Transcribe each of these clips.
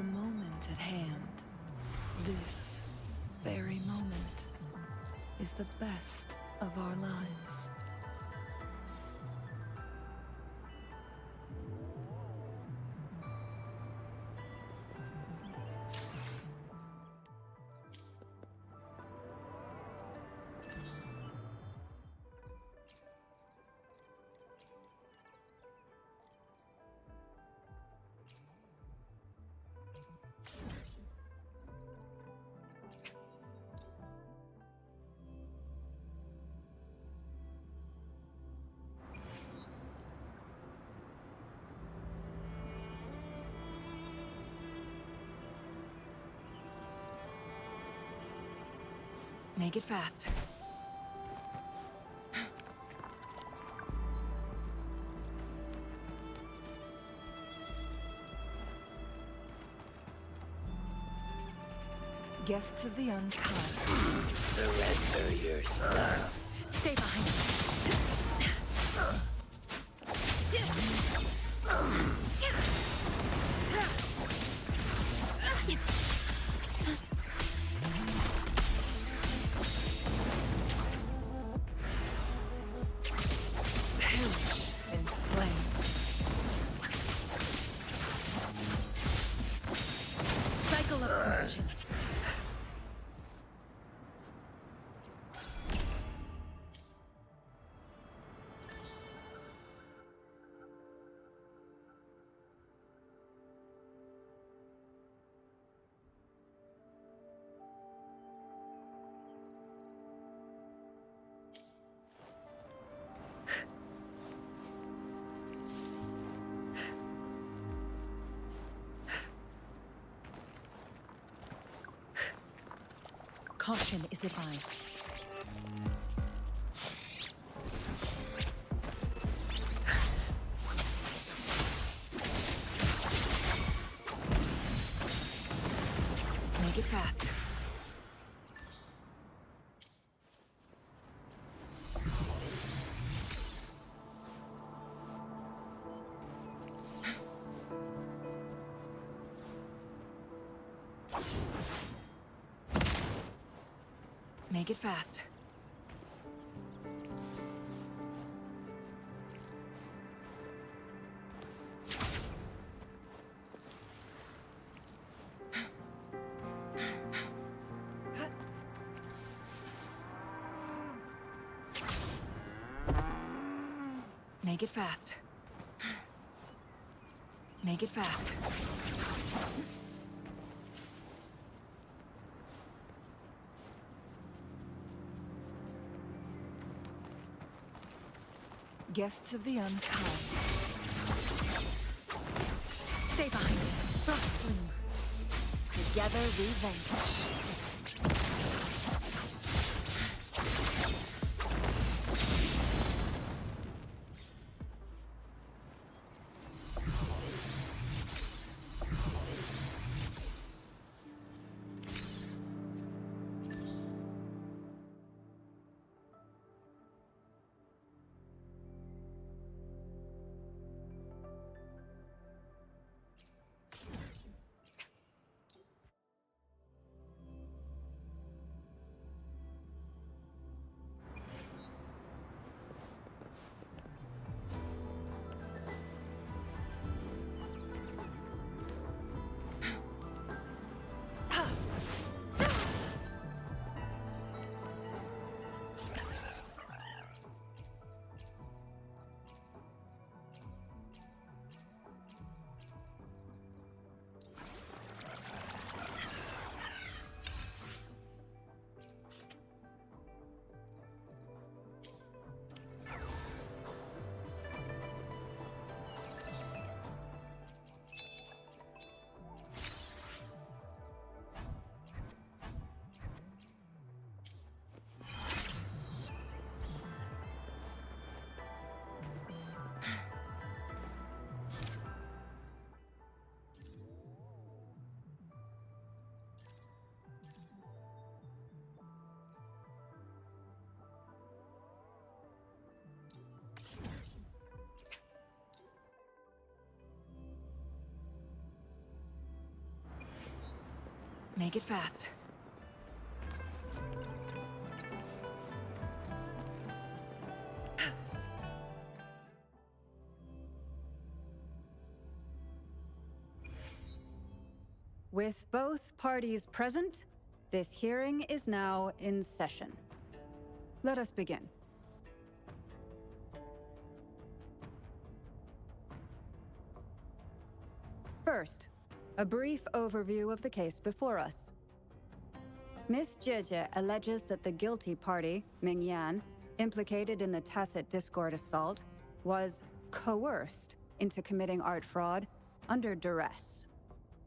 The moment at hand, this very moment, is the best of our lives. Make it fast. Guests of the unkind. Surrender yourself. Stay behind me. In flames. Cycle of corruption. Caution is advised. Make it fast. Make it fast. Make it fast. Make it fast. Guests of the unkind. Stay behind me. Frost Flume. Together we vanquish. Make it fast. With both parties present, this hearing is now in session. Let us begin. First, a brief overview of the case before us. Ms. Jeje alleges that the guilty party, Ming Yan, implicated in the tacit discord assault, was coerced into committing art fraud under duress.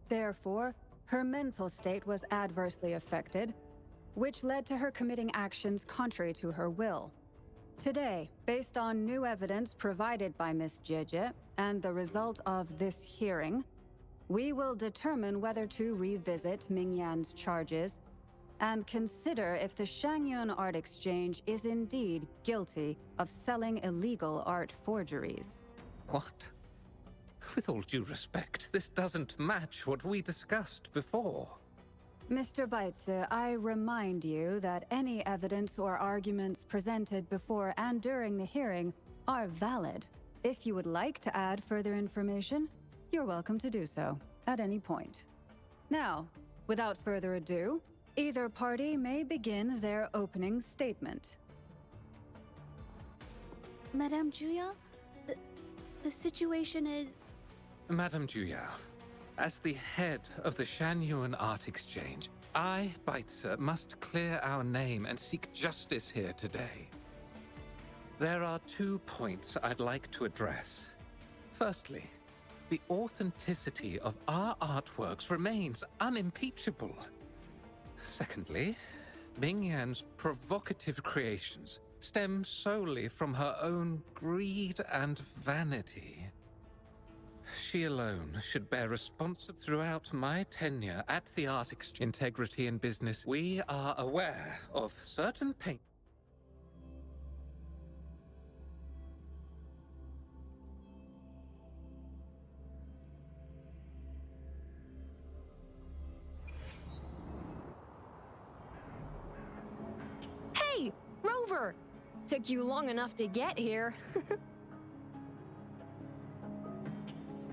Therefore, her mental state was adversely affected, which led to her committing actions contrary to her will. Today, based on new evidence provided by Ms. Jeje and the result of this hearing, we will determine whether to revisit Ming Yan's charges and consider if the Shangyun Art Exchange is indeed guilty of selling illegal art forgeries. What? With all due respect, this doesn't match what we discussed before. Mr. Baitze, I remind you that any evidence or arguments presented before and during the hearing are valid. If you would like to add further information, you're welcome to do so at any point. Now, without further ado, either party may begin their opening statement. Madame Juya, the situation is... Madame Juya, as the head of the Shangyun Art Exchange, I, Baitze, must clear our name and seek justice here today. There are 2 points I'd like to address. Firstly, the authenticity of our artworks remains unimpeachable. Secondly, Ming Yan's provocative creations stem solely from her own greed and vanity. She alone should bear responsibility throughout my tenure at the Art Exchange. Integrity in business. We are aware of certain pain. Hey, Rover! Took you long enough to get here.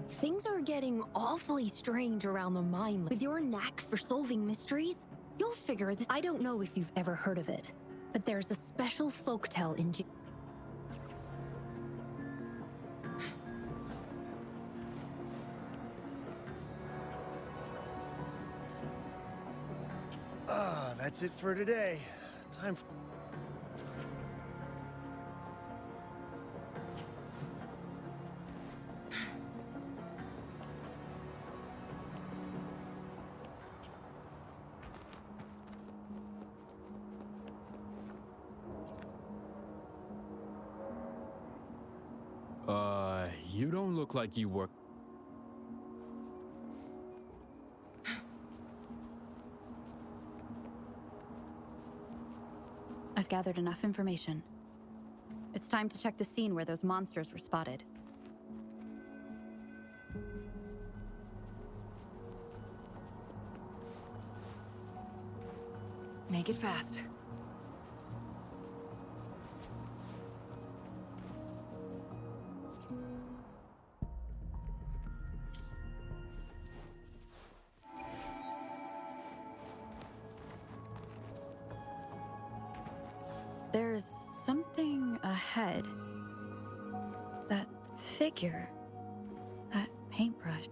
Things are getting awfully strange around the mine. With your knack for solving mysteries, you'll figure this. I don't know if you've ever heard of it, but there's a special folktale in That's it for today. Time for... You don't look like you work. I've gathered enough information. It's time to check the scene where those monsters were spotted. Make it fast. There's something ahead. That figure. That paintbrush.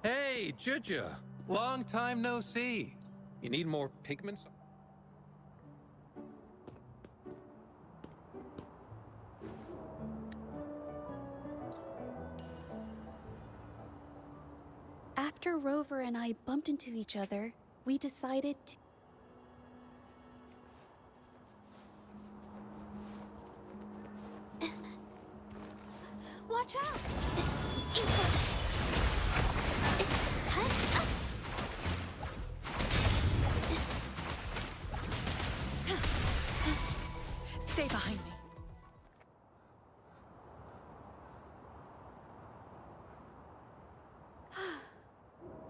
Hey, Juja! Long time no see. You need more pigments? After Rover and I bumped into each other, we decided to... Watch out! Stay behind me.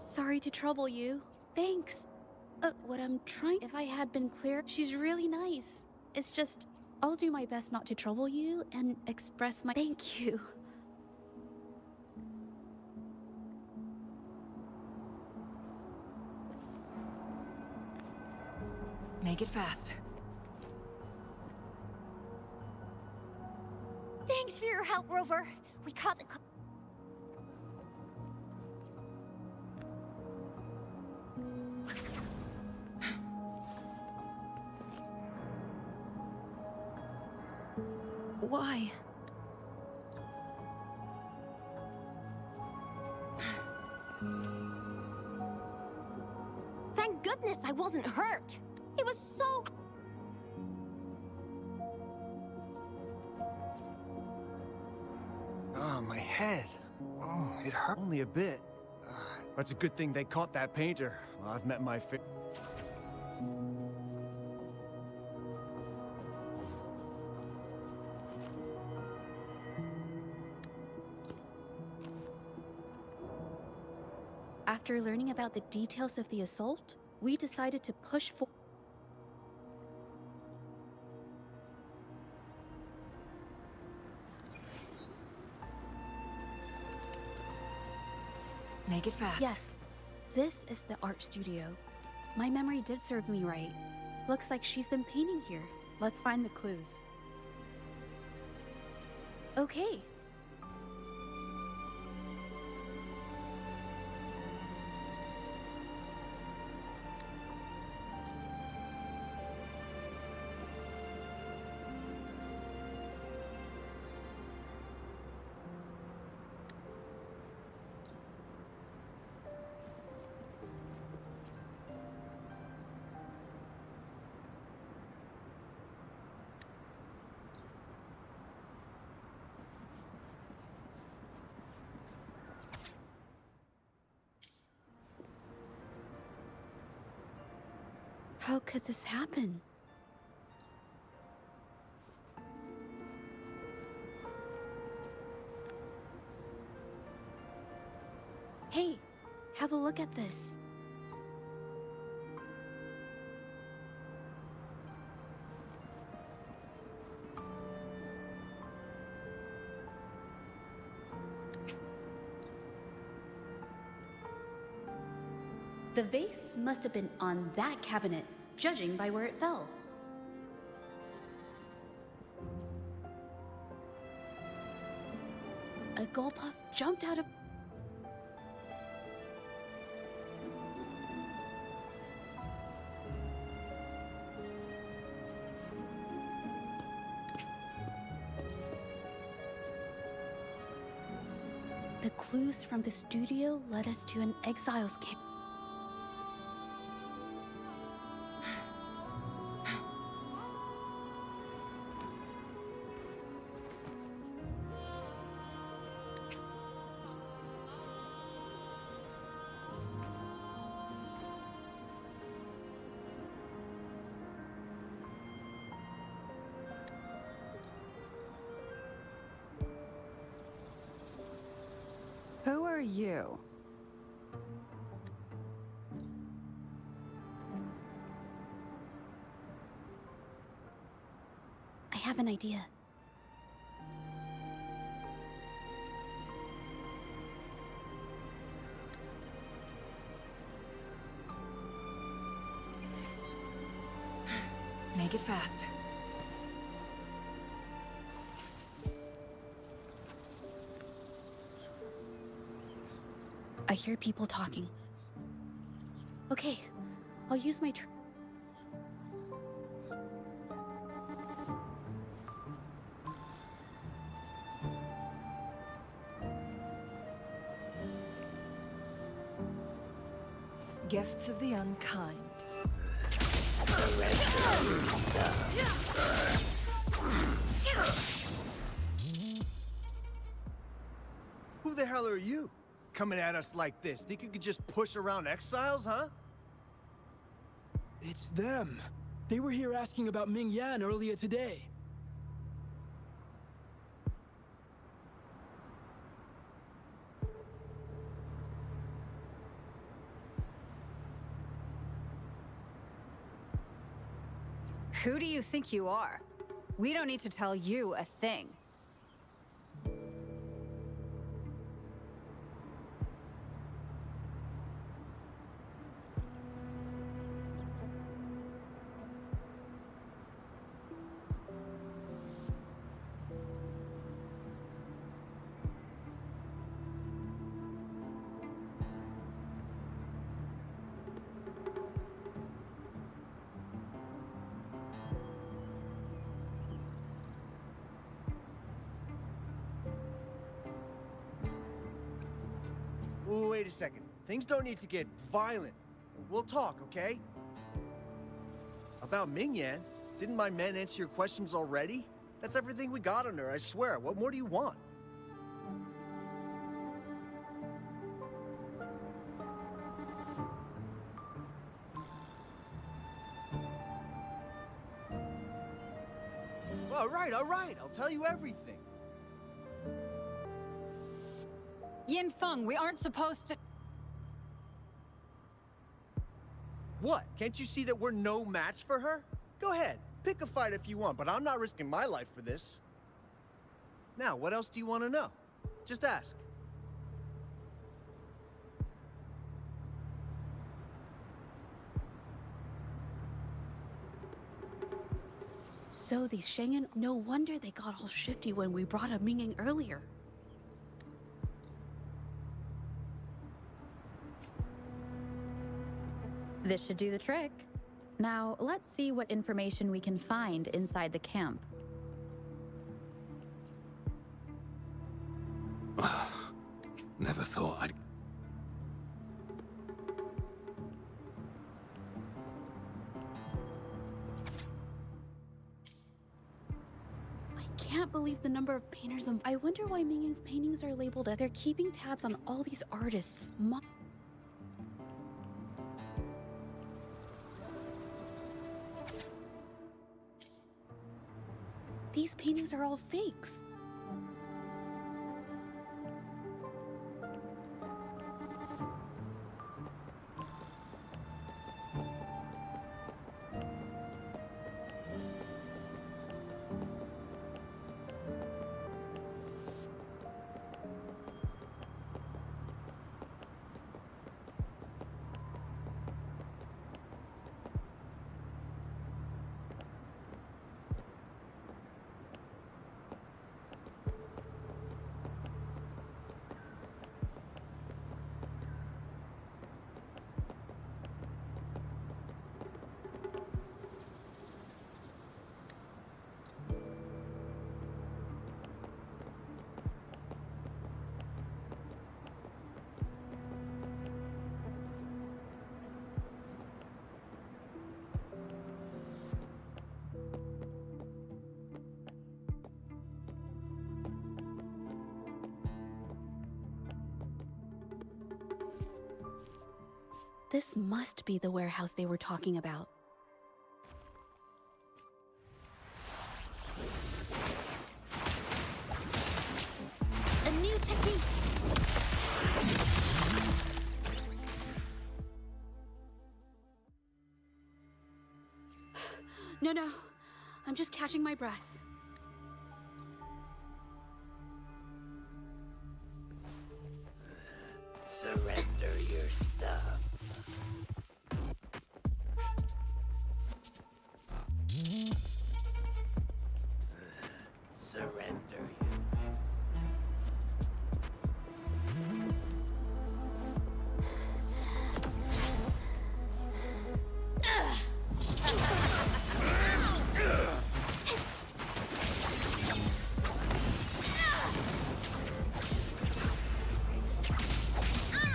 Sorry to trouble you. Thanks. What I'm trying... If I had been clear, she's really nice. It's just, I'll do my best not to trouble you and express my thank you. Make it fast. Thanks for your help, Rover. We caught the... Why? Thank goodness I wasn't hurt. It was so... Oh, my head. Oh, it hurt only a bit. But it's a good thing they caught that painter. Well, I've met my fate. After learning about the details of the assault, we decided to push for... Make it fast. Yes, this is the art studio. My memory did serve me right. Looks like she's been painting here. Let's find the clues. Okay. How could this happen? Hey, have a look at this. The vase must have been on that cabinet, judging by where it fell. A Gulpuff jumped out of... The clues from the studio led us to an exile's camp. Who are you? I have an idea. Make it fast. I hear people talking. Okay, I'll use my guests of the unkind. Surrender your stuff. Who the hell are you? Coming at us like this? Think you could just push around exiles, huh? It's them. They were here asking about Ming Yan earlier today. Who do you think you are? We don't need to tell you a thing. Wait a second. Things don't need to get violent. We'll talk, okay? About Ming Yan, didn't my men answer your questions already? That's everything we got on her, I swear. What more do you want? All right. I'll tell you everything. Yin Feng, we aren't supposed to... What? Can't you see that we're no match for her? Go ahead, pick a fight if you want, but I'm not risking my life for this. Now, what else do you want to know? Just ask. So these Shengen, no wonder they got all shifty when we brought up Minging earlier. This should do the trick. Now, let's see what information we can find inside the camp. Never thought I'd... I can't believe the number of painters on... I wonder why Minging's paintings are labeled as... They're keeping tabs on all these artists. These paintings are all fakes. This must be the warehouse they were talking about. A new technique! No. I'm just catching my breath. Surrender your stuff. Surrender you.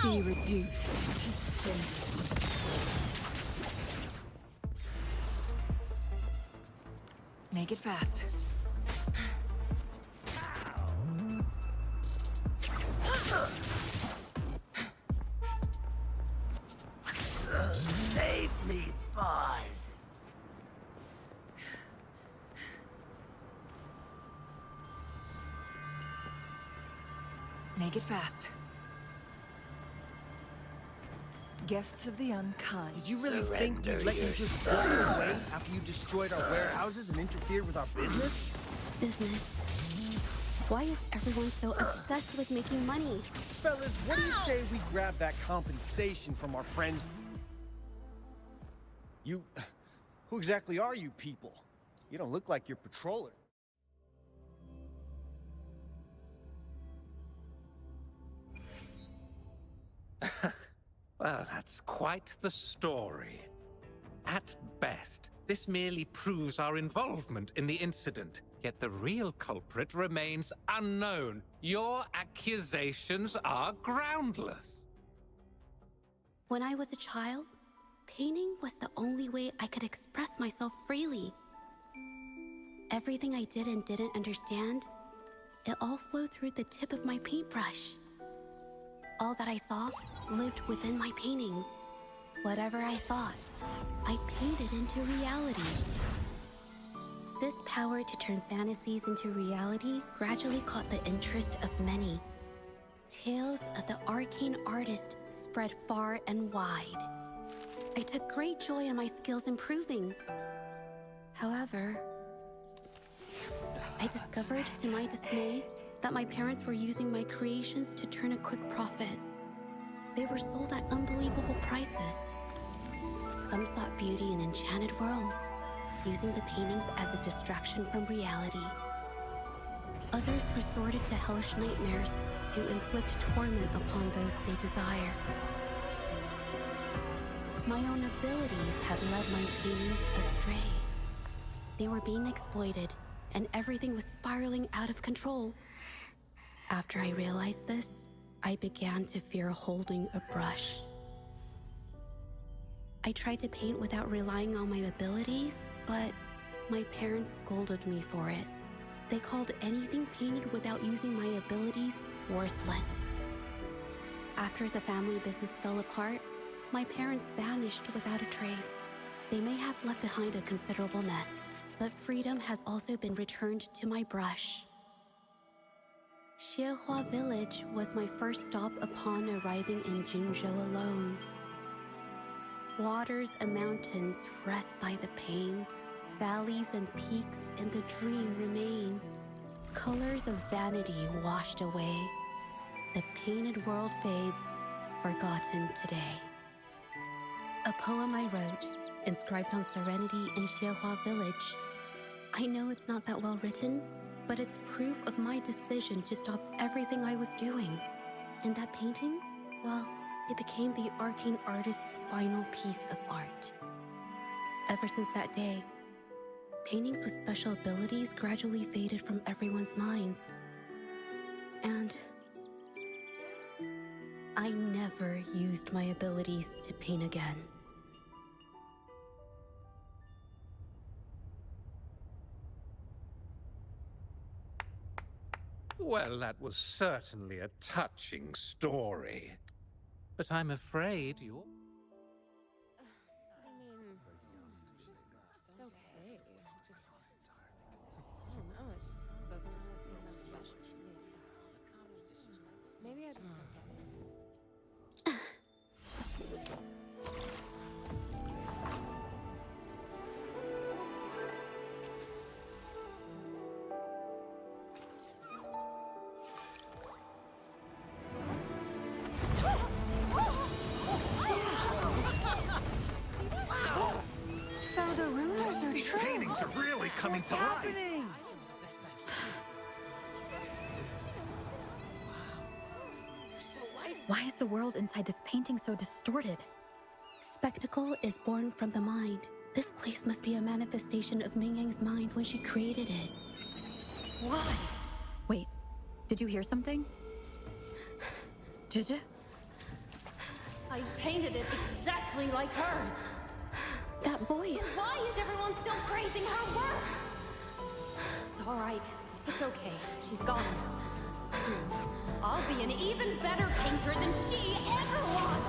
Be reduced to cinders. Make it fast. Save me, boss. Make it fast. Guests of the unkind. Did you really think we'd let you just walk away after you destroyed our warehouses and interfered with our business? Business. Why is everyone so obsessed with making money? Fellas, what do you say we grab that compensation from our friends? You... Who exactly are you people? You don't look like you're patrollers. Well, that's quite the story. At best, this merely proves our involvement in the incident, yet the real culprit remains unknown. Your accusations are groundless. When I was a child, painting was the only way I could express myself freely. Everything I did and didn't understand, it all flowed through the tip of my paintbrush. All that I saw lived within my paintings. Whatever I thought, I painted into reality. This power to turn fantasies into reality gradually caught the interest of many. Tales of the arcane artist spread far and wide. I took great joy in my skills improving. However, I discovered to my dismay that my parents were using my creations to turn a quick profit. They were sold at unbelievable prices. Some sought beauty in enchanted worlds, using the paintings as a distraction from reality. Others resorted to hellish nightmares to inflict torment upon those they desire. My own abilities had led my paintings astray. They were being exploited, and everything was spiraling out of control. After I realized this, I began to fear holding a brush. I tried to paint without relying on my abilities, but my parents scolded me for it. They called anything painted without using my abilities worthless. After the family business fell apart, my parents vanished without a trace. They may have left behind a considerable mess, but freedom has also been returned to my brush. Xiehua Village was my first stop upon arriving in Jinzhou alone. Waters and mountains rest by the pain. Valleys and peaks in the dream remain. Colors of vanity washed away. The painted world fades, forgotten today. A poem I wrote, inscribed on serenity in Xiehua Village. I know it's not that well written, but it's proof of my decision to stop everything I was doing. And that painting, well, it became the arcane artist's final piece of art. Ever since that day, paintings with special abilities gradually faded from everyone's minds. And I never used my abilities to paint again. Well, that was certainly a touching story. But I'm afraid you're... I mean, it's okay. It's just, I don't know, it just doesn't really seem that special to me. Maybe I just don't get it. So the rumors are These true. paintings are really coming to life. Happening! Why is the world inside this painting so distorted? Spectacle is born from the mind. This place must be a manifestation of Ming Yang's mind when she created it. Why? Wait, did you hear something? Jija? I painted it exactly like hers. That voice. Why is everyone still praising her work? It's all right. It's okay. She's gone. Soon, I'll be an even better painter than she ever was.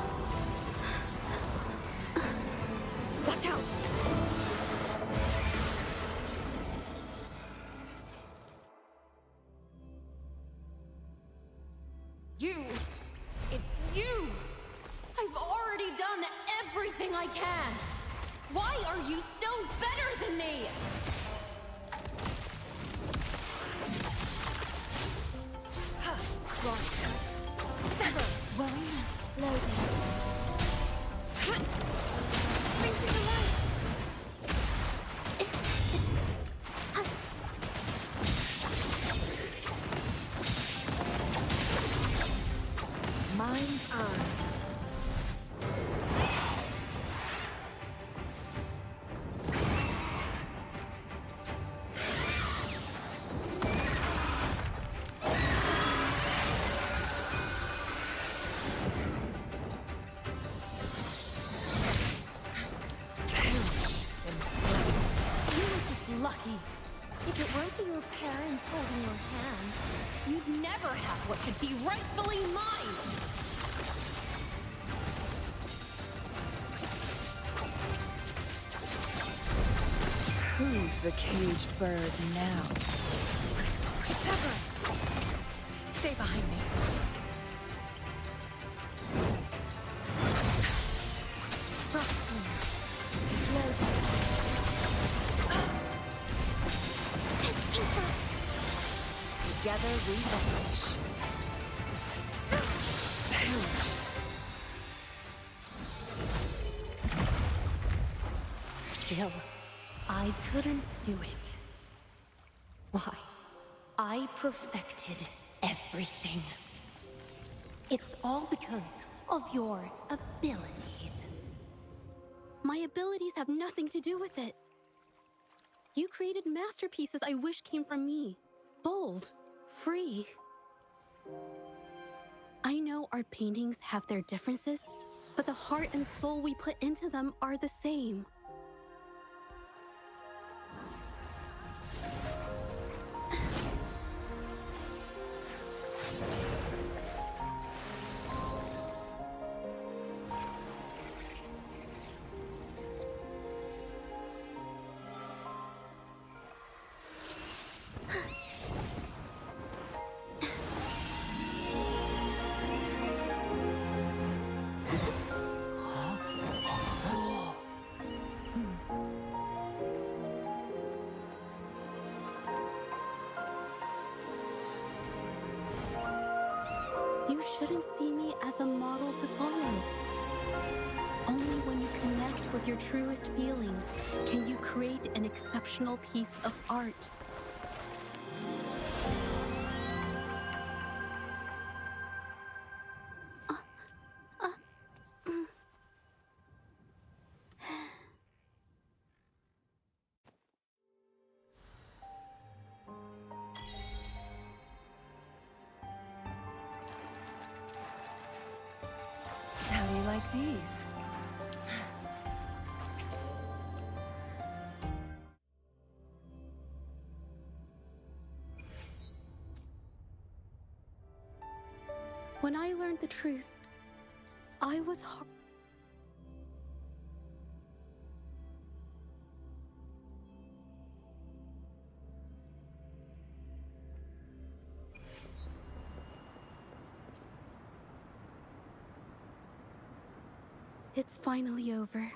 Watch out! You! It's you! I've already done everything I can! Why are you still better than me? Sever! Well met. Loading. Bring to the light! Mine's on. Lucky. If it weren't for your parents holding your hands, you'd never have what should be rightfully mine! Who's the caged bird now? Sever! Stay behind me. Together we vanish. Still, I couldn't do it. Why? I perfected everything. It's all because of your abilities. My abilities have nothing to do with it. You created masterpieces I wish came from me. Bold. Free. I know our paintings have their differences, but the heart and soul we put into them are the same. You shouldn't see me as a model to follow. Only when you connect with your truest feelings can you create an exceptional piece of art. How do you like these? When I learned the truth, I was It's finally over.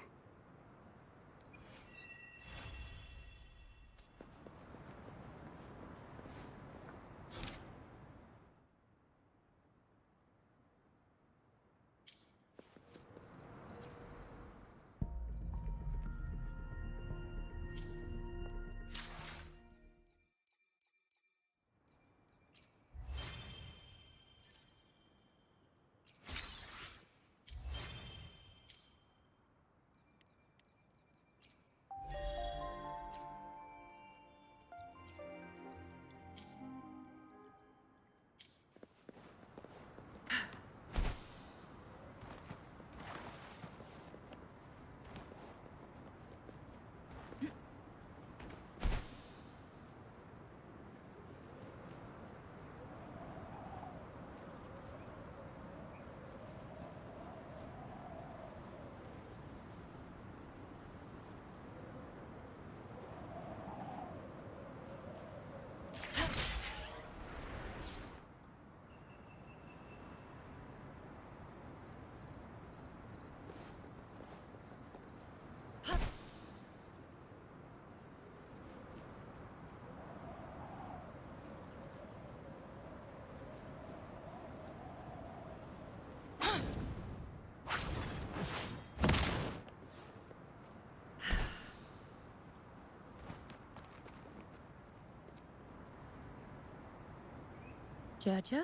Jaja?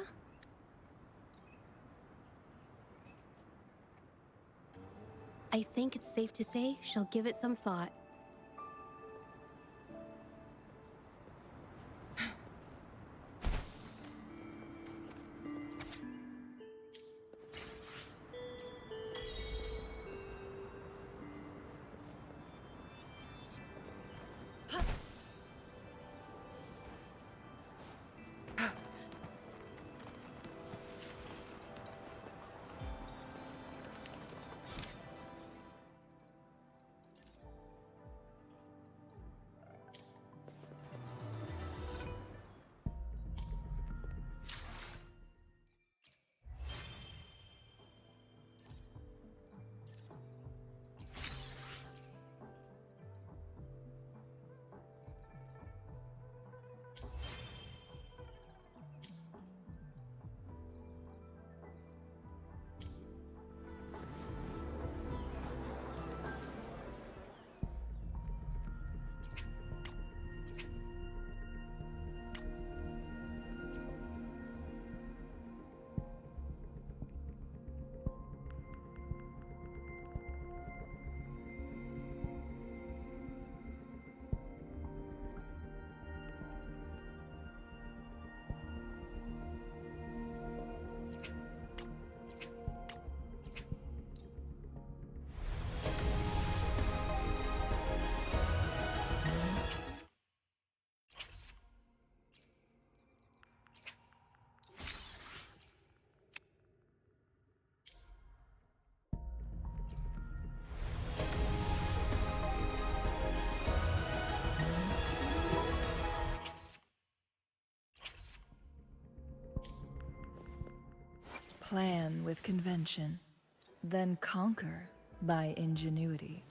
I think it's safe to say she'll give it some thought. Plan with convention, then conquer by ingenuity.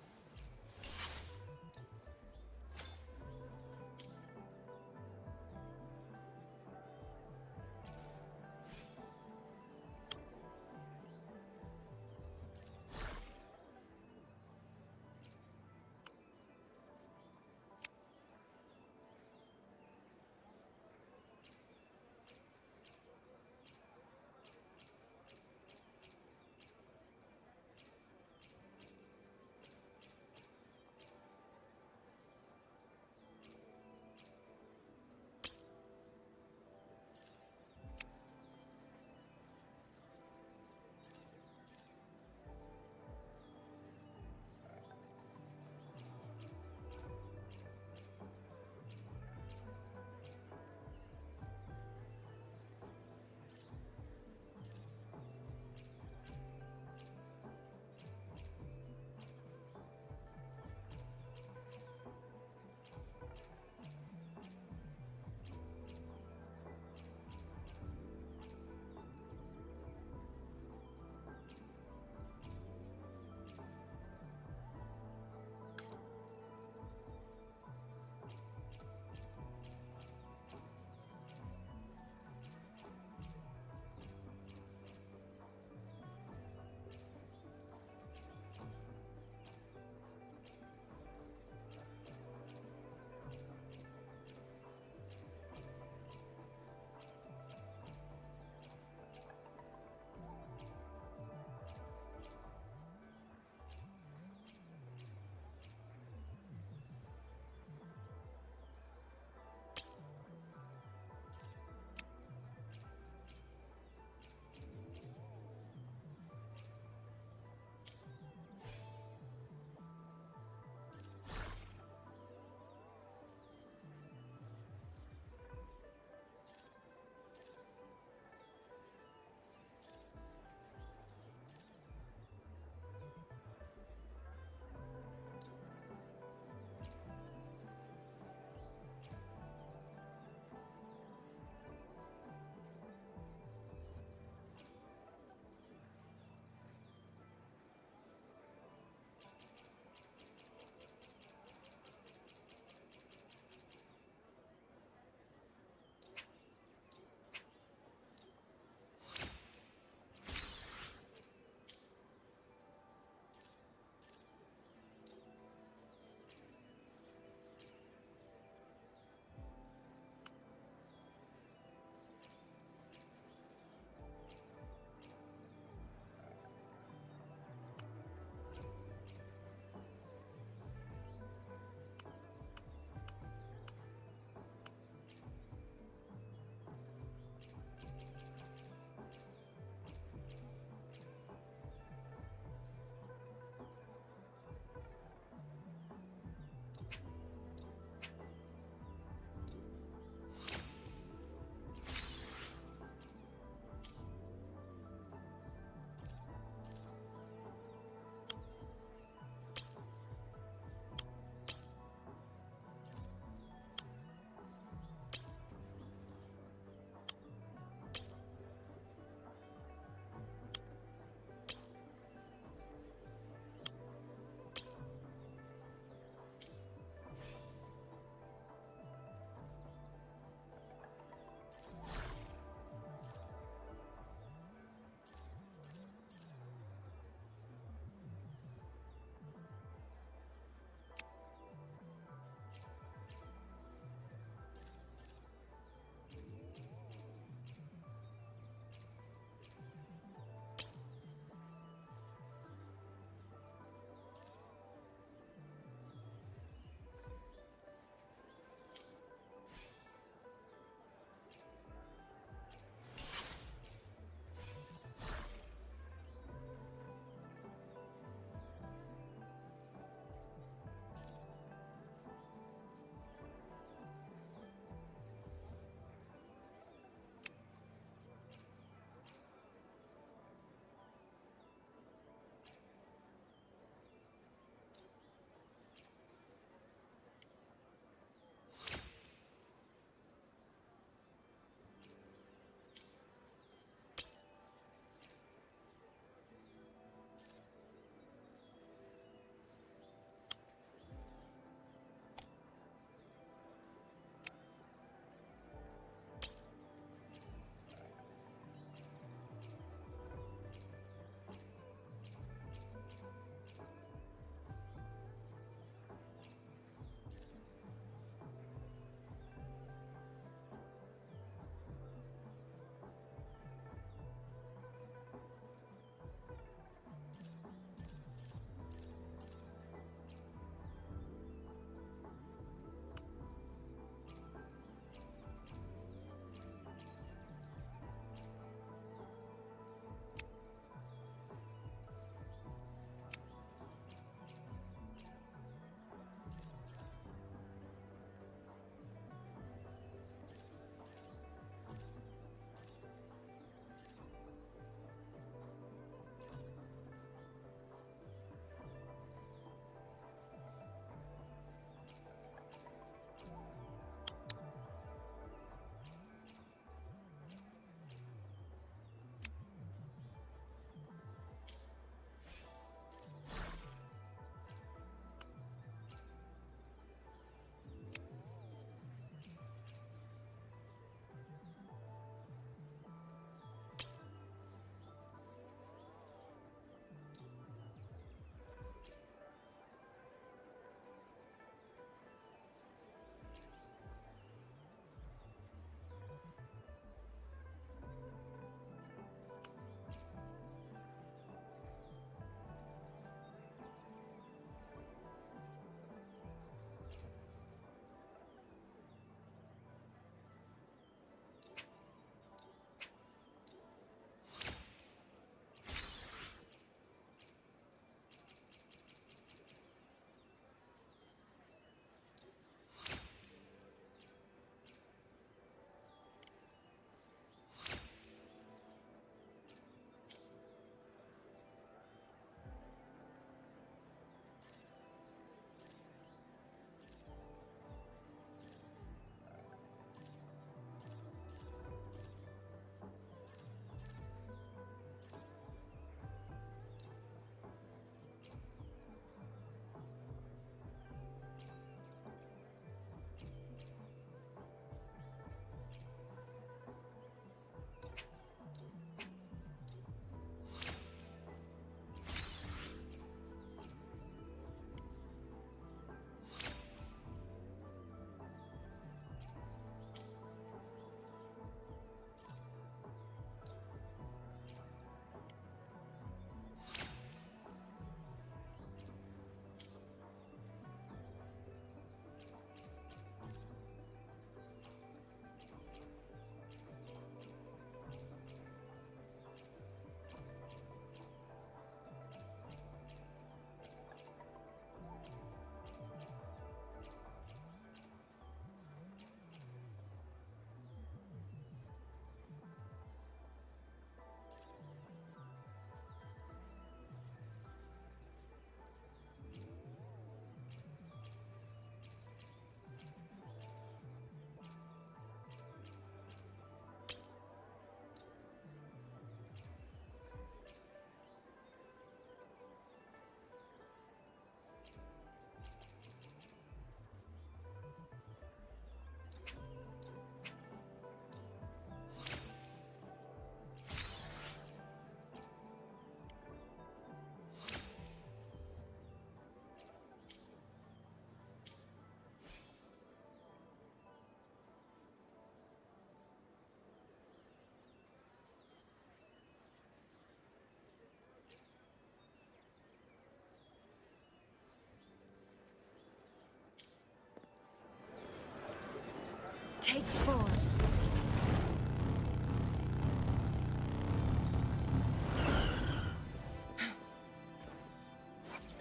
Take 4.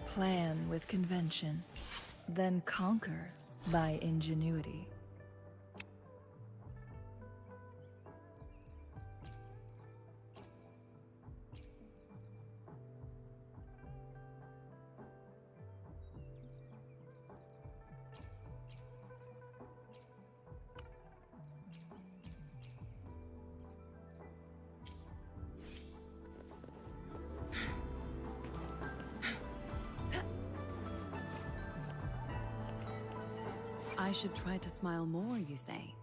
Plan with convention, then conquer by ingenuity. I should try to smile more, you say?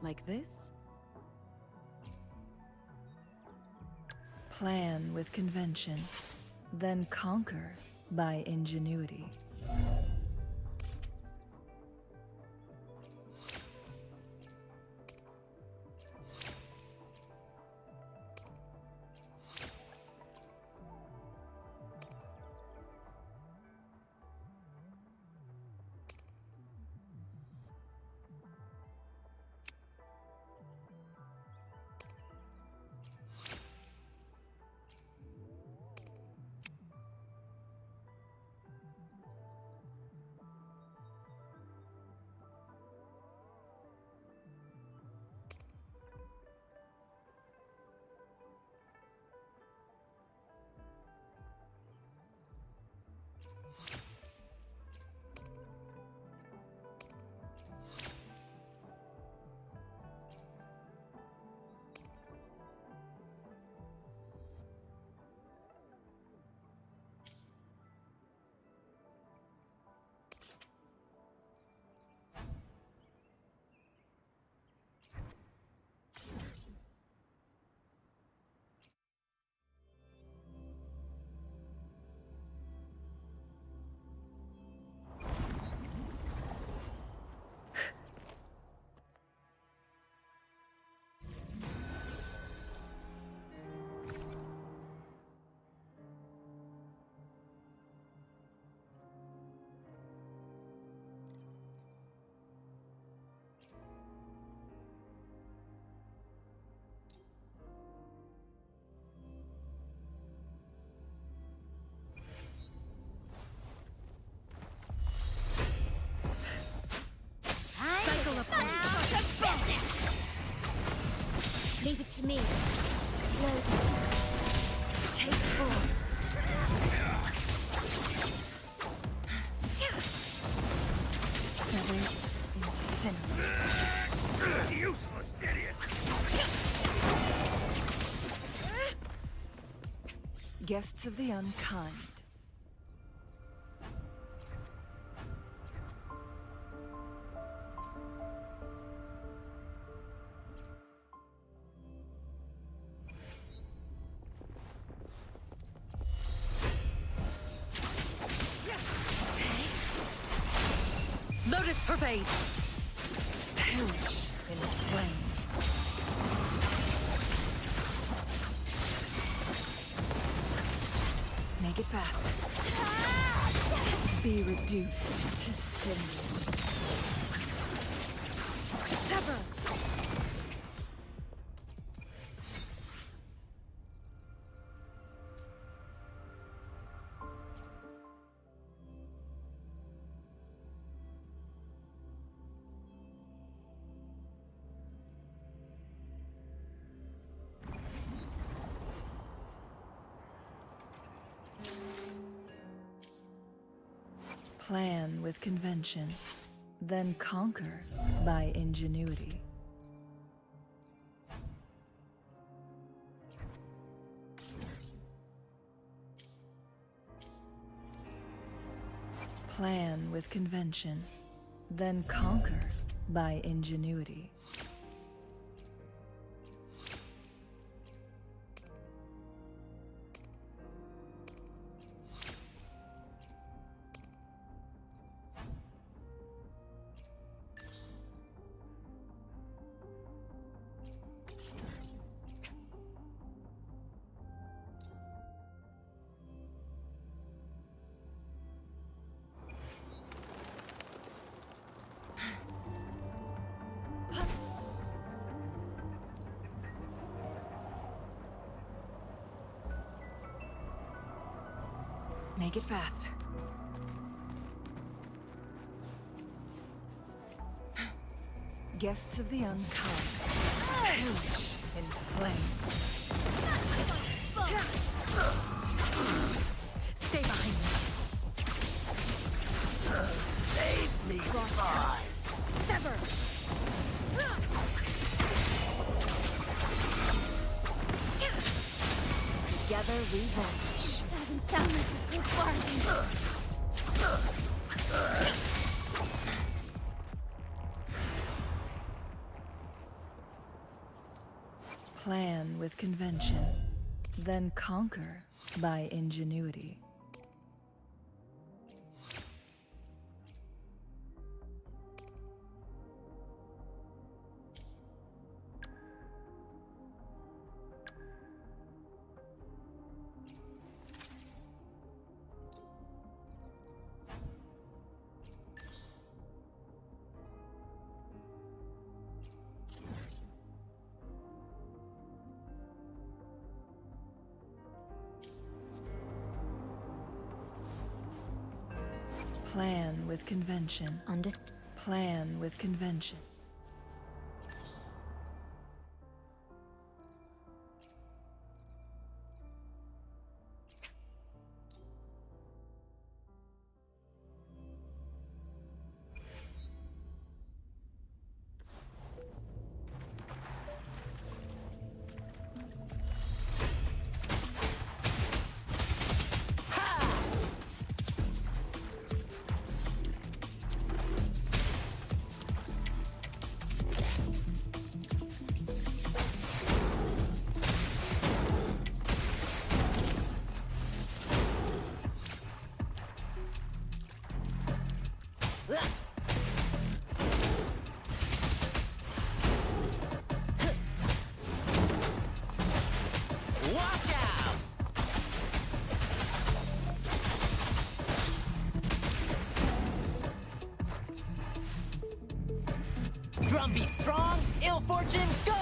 Like this? Plan with convention, then conquer by ingenuity. Leave it to me. Floating. Take 4. Feathers incinerate. Useless idiot! Guests of the unkind. Lotus pervade! Perish in flames. Make it fast. Be reduced to cinders. Sever! Plan with convention, then conquer by ingenuity. Plan with convention, then conquer by ingenuity. Make it fast. Guests of the unkind. Perish in flames. Stay behind me. Save me, boss. Sever! Together we vanish. Doesn't sound like a good bargain. Plan with convention, then conquer by ingenuity. Plan with convention. Understood. Plan with convention. Watch out! Drumbeat strong, ill fortune gone!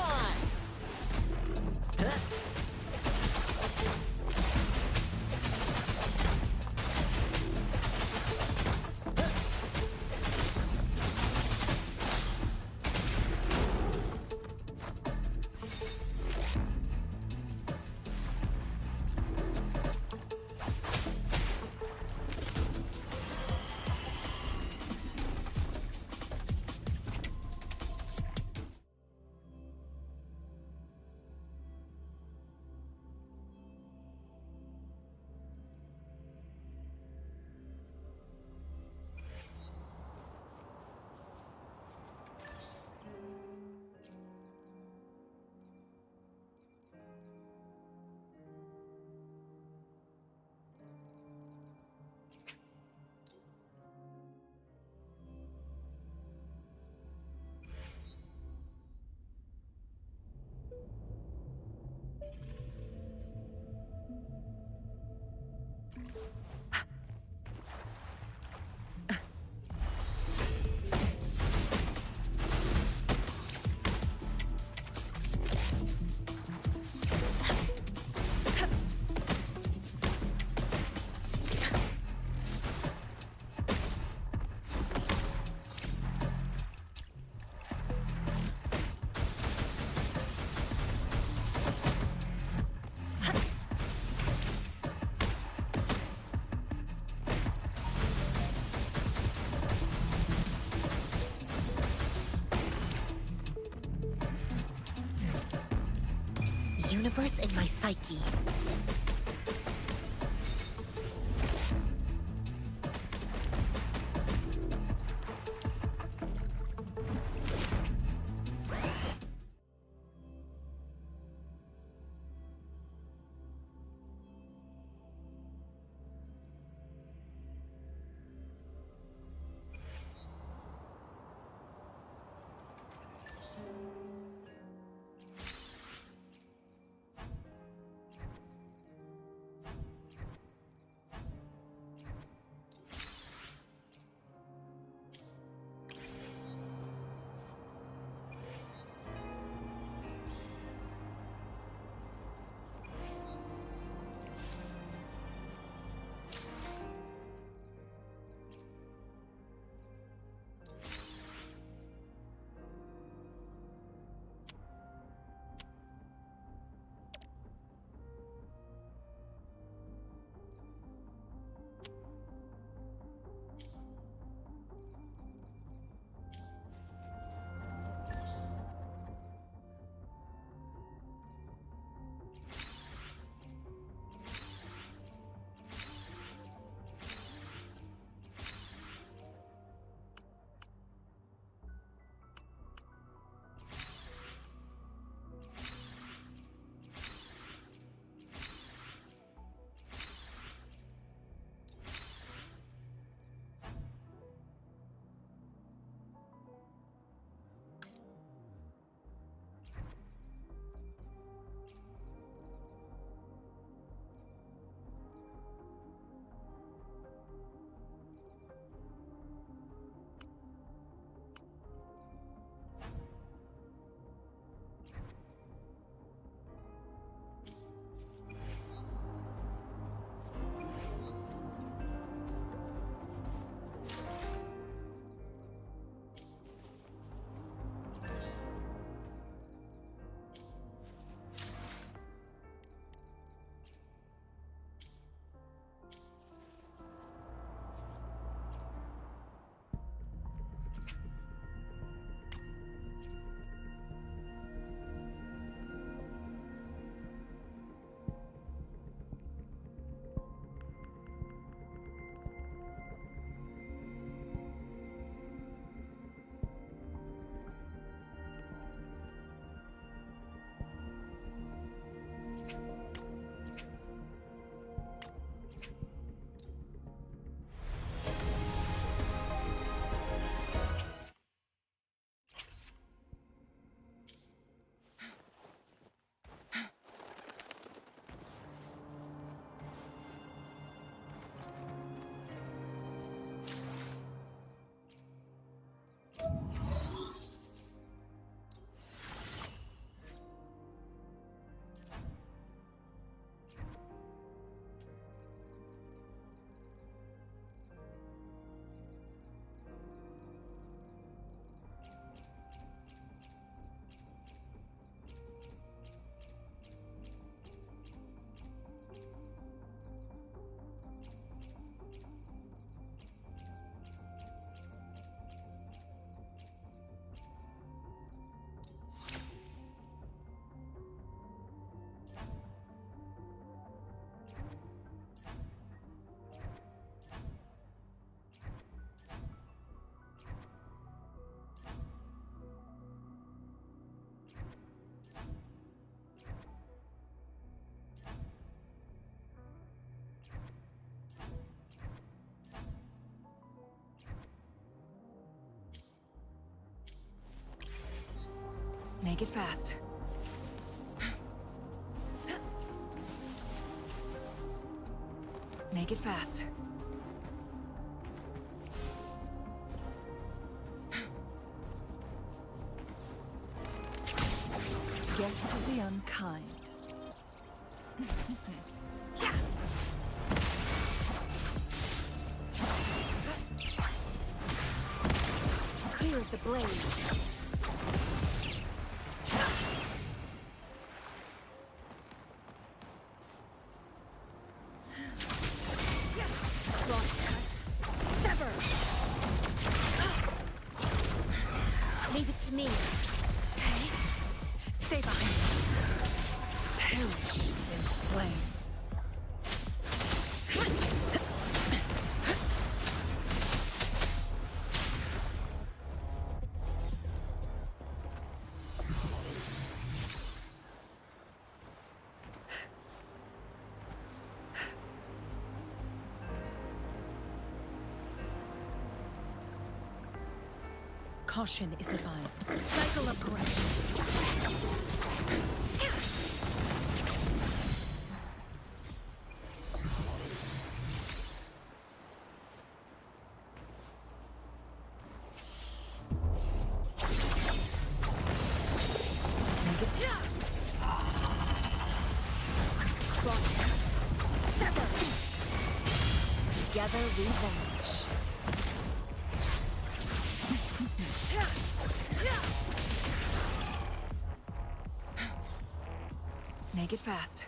Universe in my psyche. Make it fast. Make it fast. Guests of the unkind. Clear as the blade. Sever. Leave it to me. Okay. Stay behind me. Perish in flames. Caution is advised. Cycle of correction. Sever. Together we vanish. Make it fast.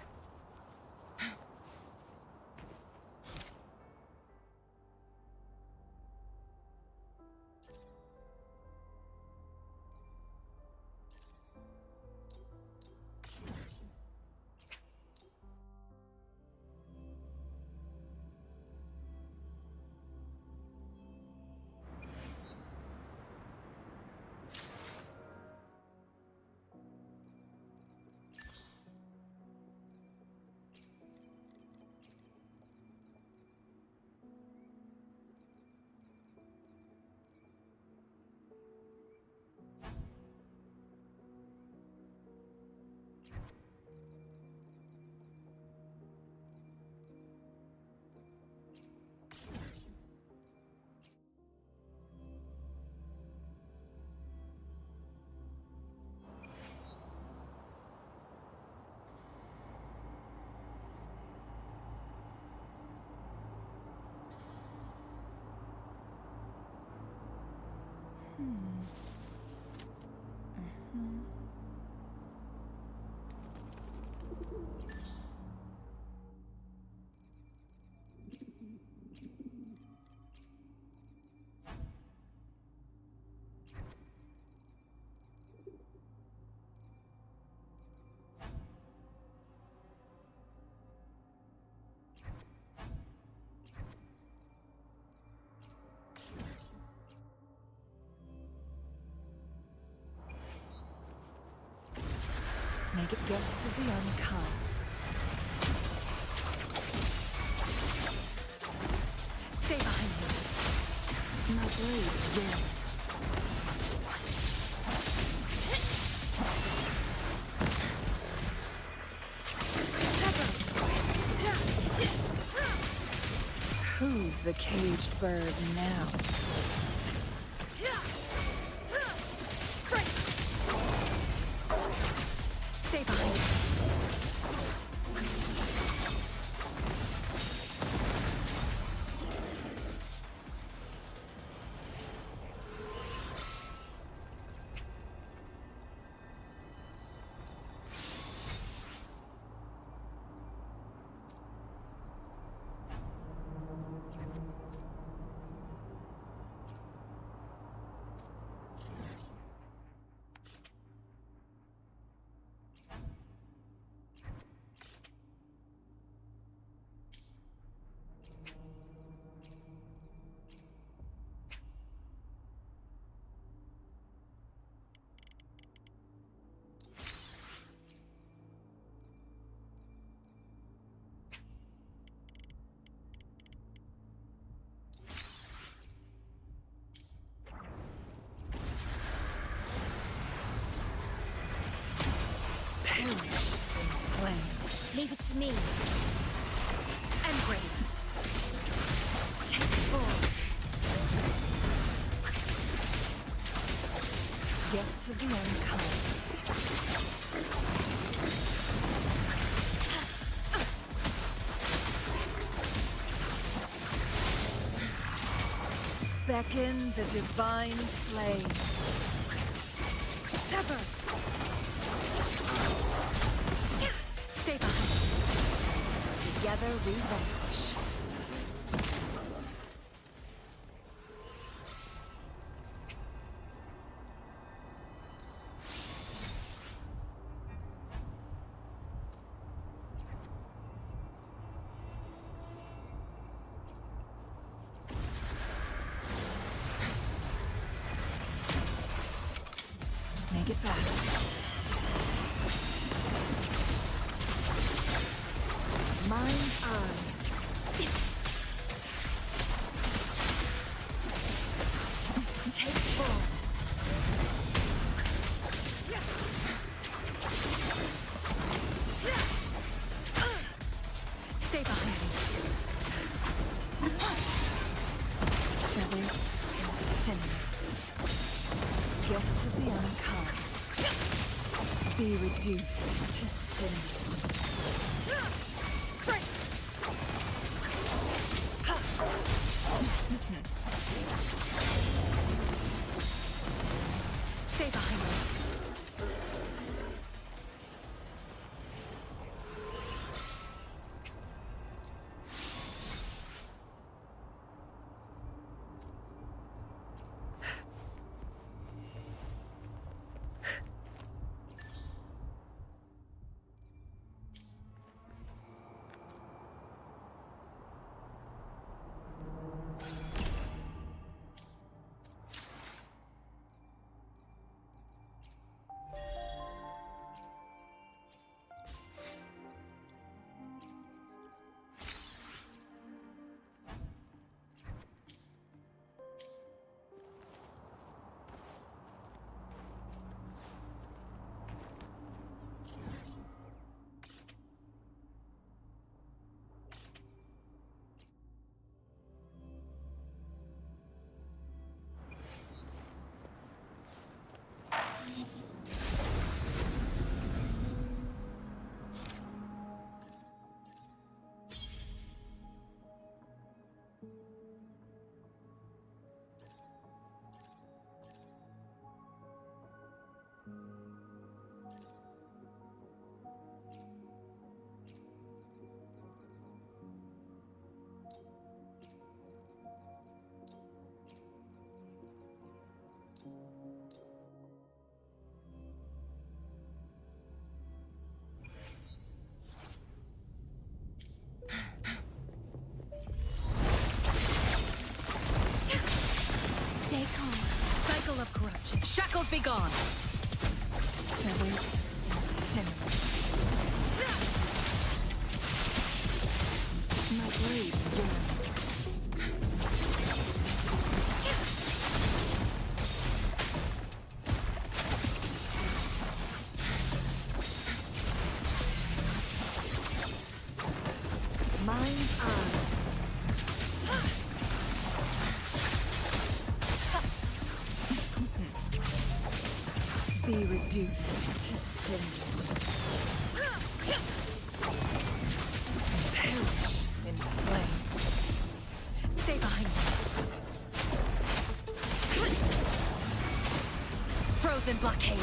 Make it guests of the unkind. Stay behind me. My blade wins. Who's the caged bird now? Stay behind me. me. Engrave. Take full. Guests of the unkind. Beckon the divine flame. Sever! Stay behind. Together we vanquish. Make it fast. Mind's eye. Take full. Stay behind me. Feathers incinerate. Guests of the unkind. Be reduced to cinders. Stay behind me. Stay calm. Cycle of corruption. Shackles be gone. Feathers incinerate. My blade burns. Mind's eye. Be reduced to cinders. Perish in flames. Stay behind me. Frozen blockade.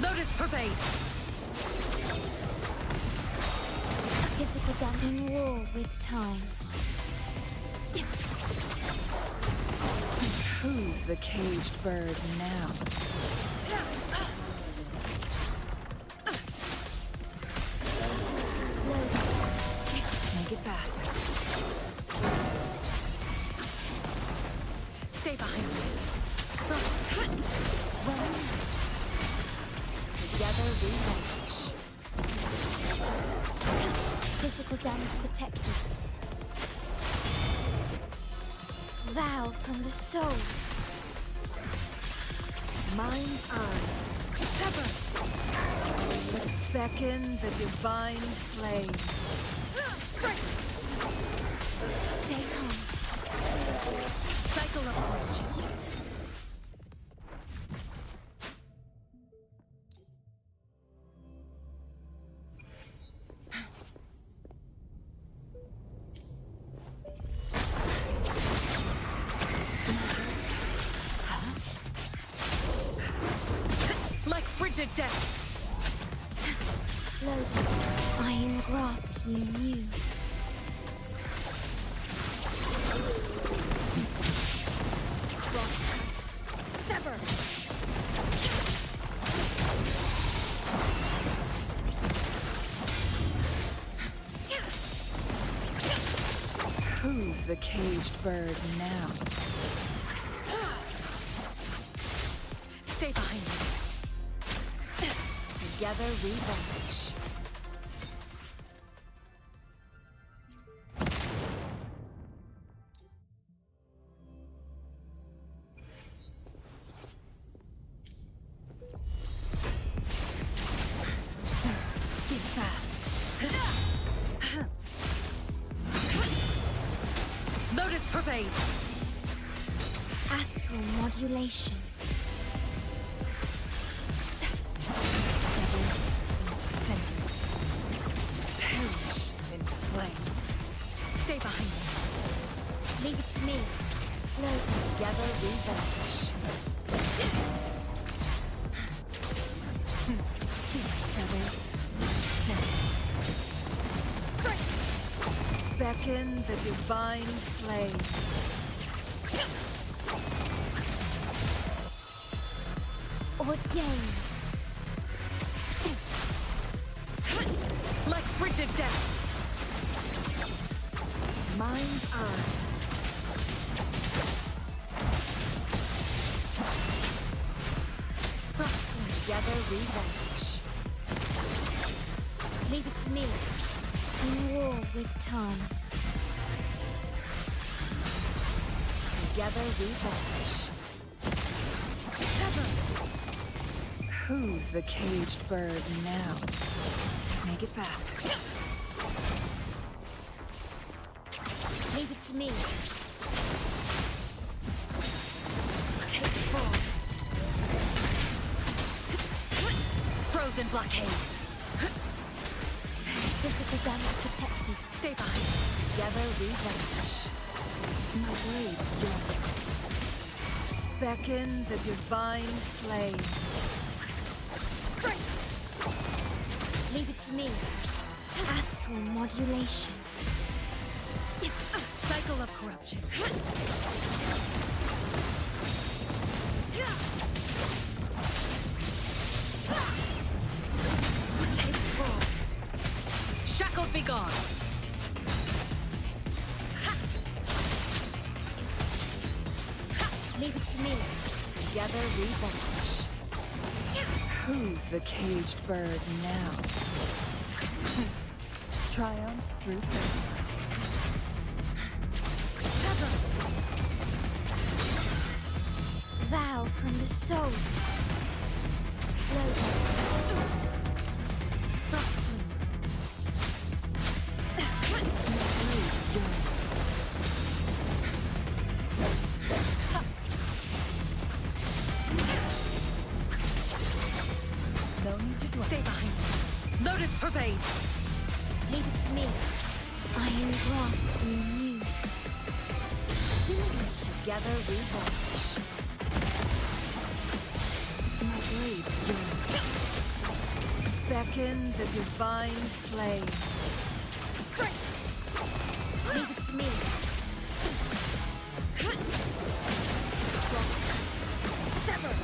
Lotus pervade. Physical damage in war with time. Who's the caged bird now? Make it fast. Together we vanish. Physical damage detected. Vow from the soul. Mind's eye. Sever! Beckon the divine flame. Stay calm. Cycle of origin. Like frigid death. Loaded. Iron graft you knew. Sever! Who's the caged bird now? Stay behind me. Together we vanish. Be fast. Lotus pervade. Astral modulation. Devils incinerate. Perish in flames. Stay behind me. Leave it to me. Loaded. Together we vanish. Feathers incinerate. Beckon the divine flame. Ordained. Like frigid death. Mind's eye. Together we vanish. Leave it to me. In war with time. Together we vanish. Sever! Who's the caged bird now? Make it fast. Leave it to me. Take full. Frozen blockade. Physical damage detected. Stay behind me. Together we vanish. My blade joins. Beckon the divine flame. Leave it to me. Astral modulation. Cycle of corruption. Take full. Shackles be gone. Leave it to me. Together we vanish. Who's the caged bird now? Triumph through sacrifice. Vow from the soul. Loaded. No need to dwell. Stay behind me. Lotus pervade. Leave it to me. Iron graft you knew. Together we vanish. My blade joins. Beckon the divine flame. Leave it to me. Sever!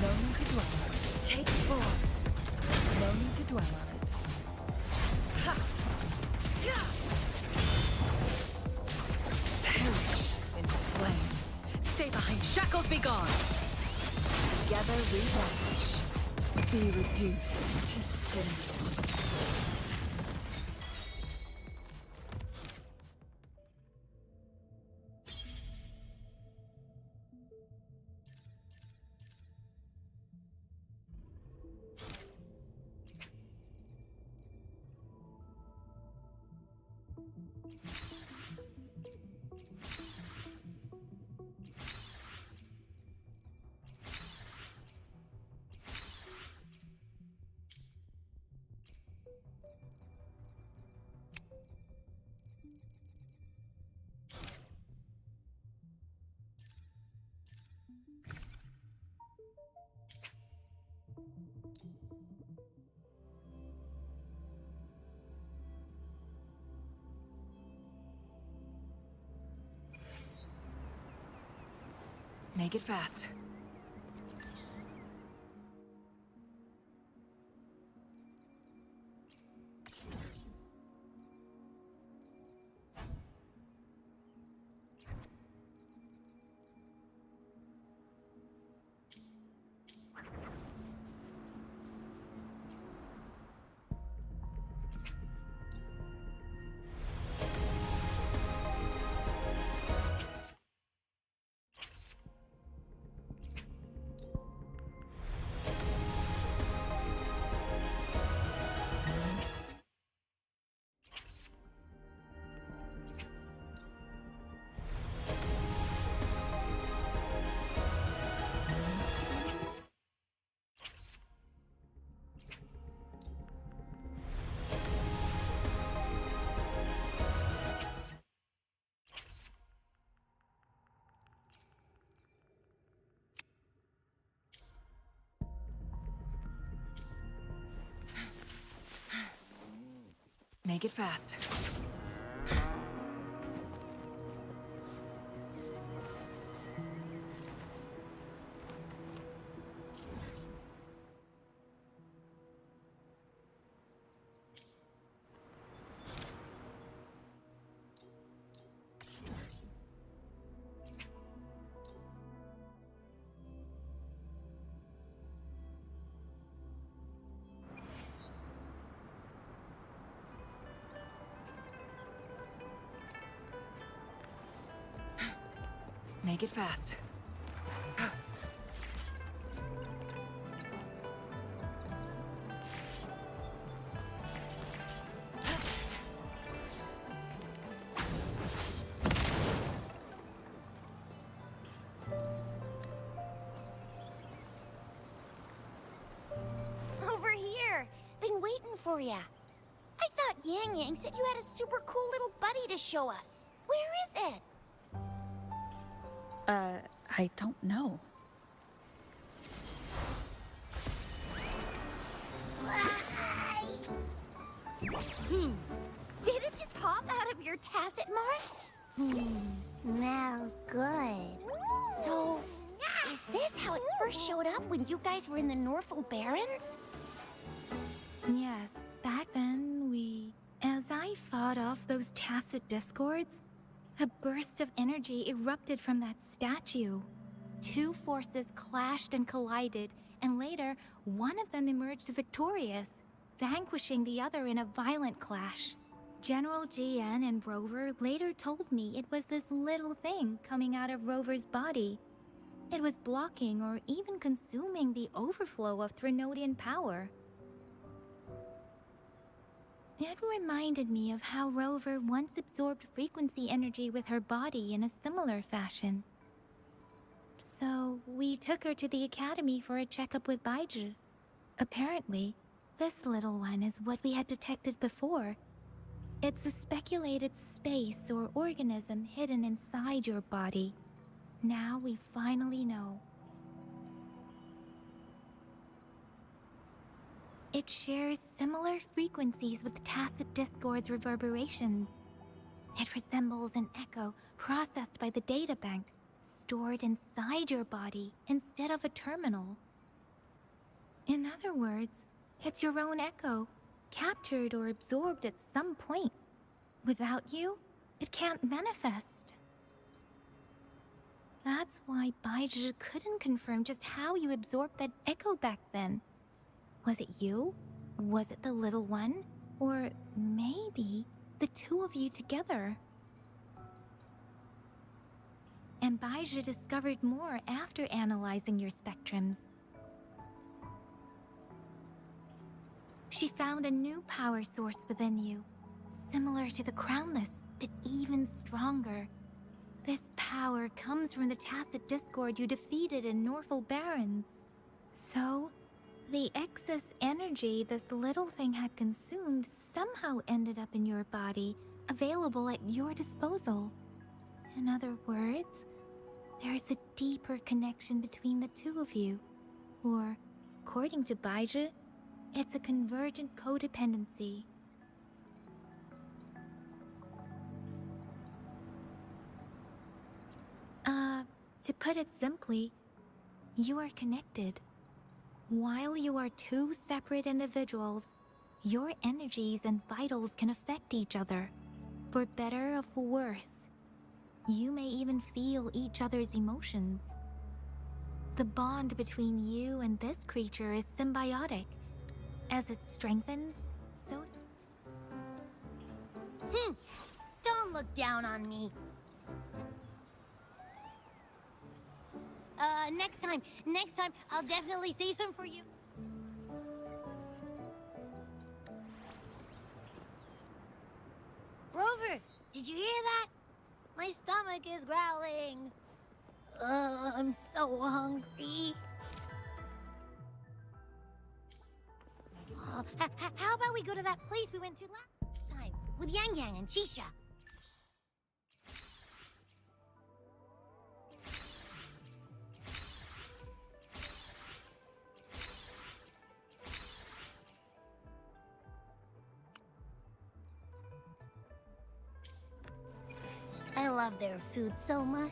No need to dwell on it. Take form. No need to dwell on it. Ha! Yeah! Fine, shackles be gone! Together we vanish. Be reduced to cinders. Make it fast. Make it fast. Make it fast. Over here. Been waiting for ya. I thought Yang Yang said you had a super cool little buddy to show us. Where is it? I don't know. Did it just pop out of your tacit mark? Smells good. So, is this how it first showed up when you guys were in the Norfolk Barrens? Yes, back then as I fought off those tacit discords, a burst of energy erupted from that statue. Two forces clashed and collided, and later, one of them emerged victorious, vanquishing the other in a violent clash. General GN and Rover later told me it was this little thing coming out of Rover's body. It was blocking or even consuming the overflow of Threnodian power. It reminded me of how Rover once absorbed frequency energy with her body in a similar fashion. So, we took her to the academy for a checkup with Baizhi. Apparently, this little one is what we had detected before. It's a speculated space or organism hidden inside your body. Now we finally know. It shares similar frequencies with tacit discord's reverberations. It resembles an echo processed by the data bank, stored inside your body instead of a terminal. In other words, it's your own echo, captured or absorbed at some point. Without you, it can't manifest. That's why Baizhi couldn't confirm just how you absorbed that echo back then. Was it you? Was it the little one? Or maybe the two of you together? And Baizhi discovered more after analyzing your spectrums. She found a new power source within you, similar to the Crownless, but even stronger. This power comes from the tacit discord you defeated in Norful Barrens. So, the excess energy this little thing had consumed somehow ended up in your body, available at your disposal. In other words, there is a deeper connection between the two of you. Or, according to Baizhi, it's a convergent codependency. To put it simply, you are connected. While you are two separate individuals, your energies and vitals can affect each other, for better or for worse. You may even feel each other's emotions. The bond between you and this creature is symbiotic. As it strengthens, so... Don't look down on me. Next time, I'll definitely save some for you. Rover, did you hear that? My stomach is growling. I'm so hungry. How about we go to that place we went to last time with Yang Yang and Chisha? I love their food so much.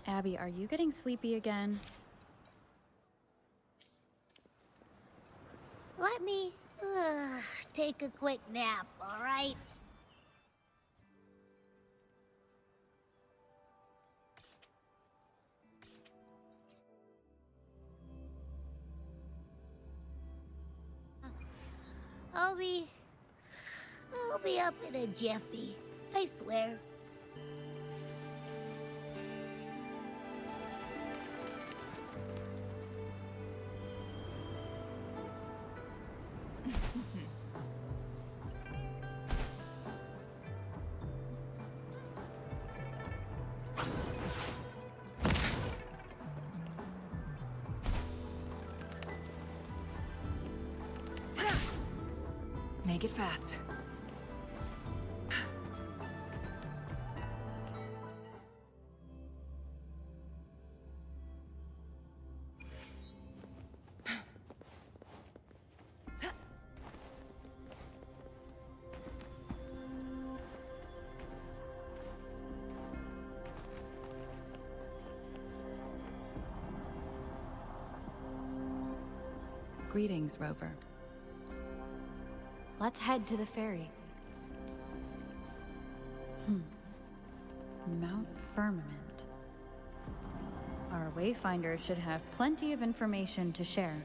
Abby, are you getting sleepy again? Let me take a quick nap, all right? I'll be up in a jiffy, I swear. Make it fast. Greetings, Rover. Let's head to the ferry. Mount Firmament. Our Wayfinder should have plenty of information to share.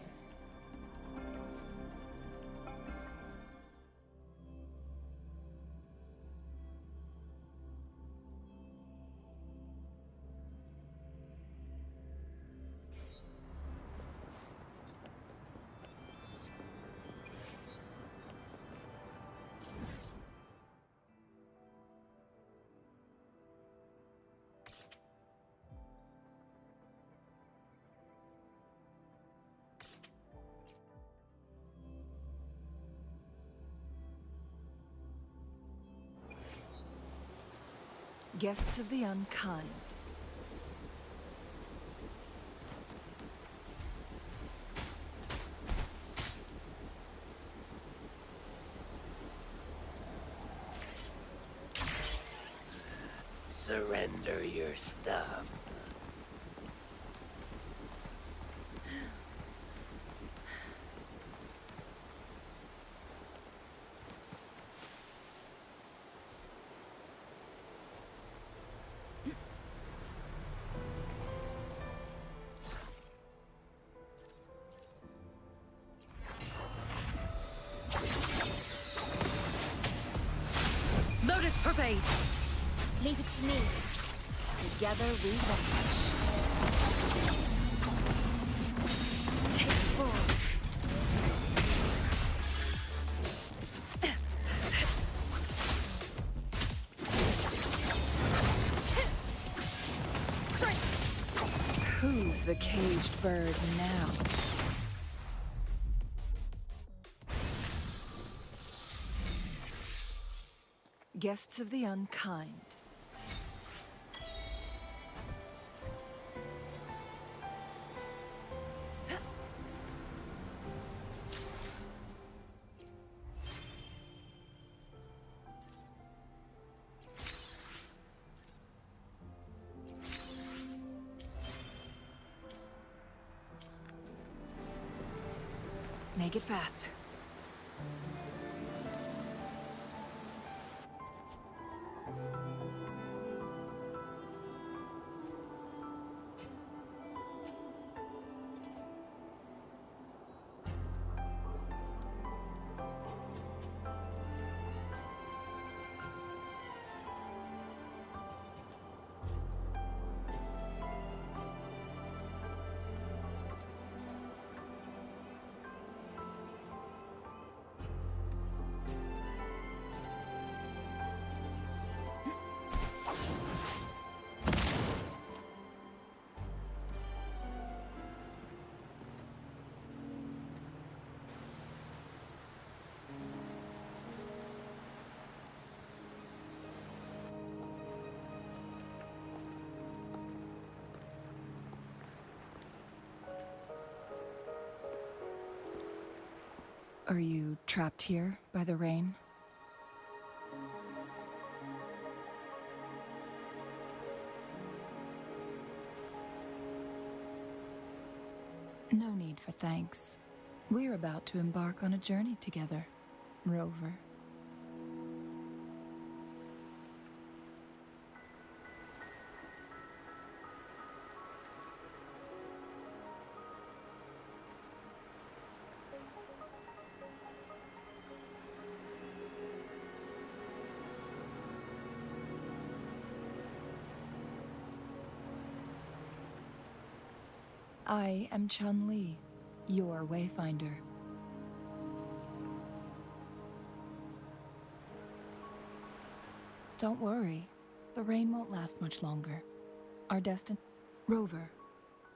Guests of the unkind. Surrender your stuff. to me. Together we vanish. Take full. Who's the caged bird now? Guests of the unkind. Make it fast. Are you trapped here by the rain? No need for thanks. We're about to embark on a journey together, Rover. I am Chun-Li, your wayfinder. Don't worry, the rain won't last much longer. Our destined... Rover,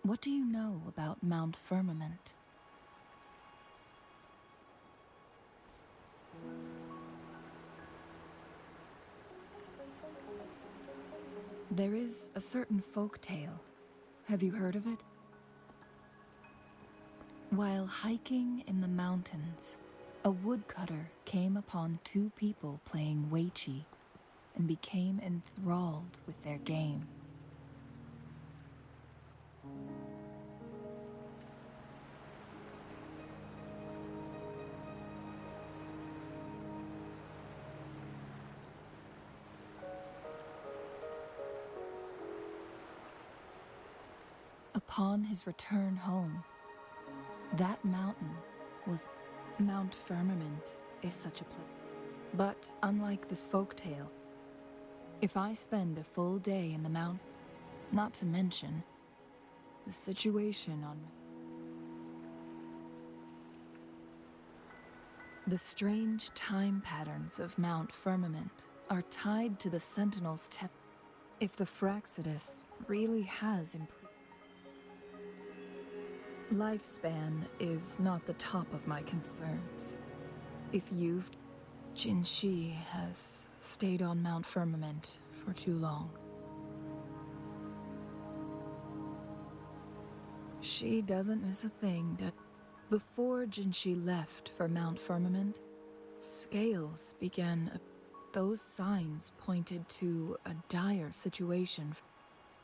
what do you know about Mount Firmament? There is a certain folk tale. Have you heard of it? While hiking in the mountains, a woodcutter came upon two people playing Weiqi and became enthralled with their game. Upon his return home, that mountain was... Mount Firmament is such a place. But unlike this folktale, if I spend a full day in the mount, not to mention the situation on... The strange time patterns of Mount Firmament are tied to the Sentinel's If the Fraxidus really has improved... Lifespan is not the top of my concerns. If you've... Jinshi has stayed on Mount Firmament for too long. She doesn't miss a thing. Before Jinshi left for Mount Firmament, scales began... Those signs pointed to a dire situation.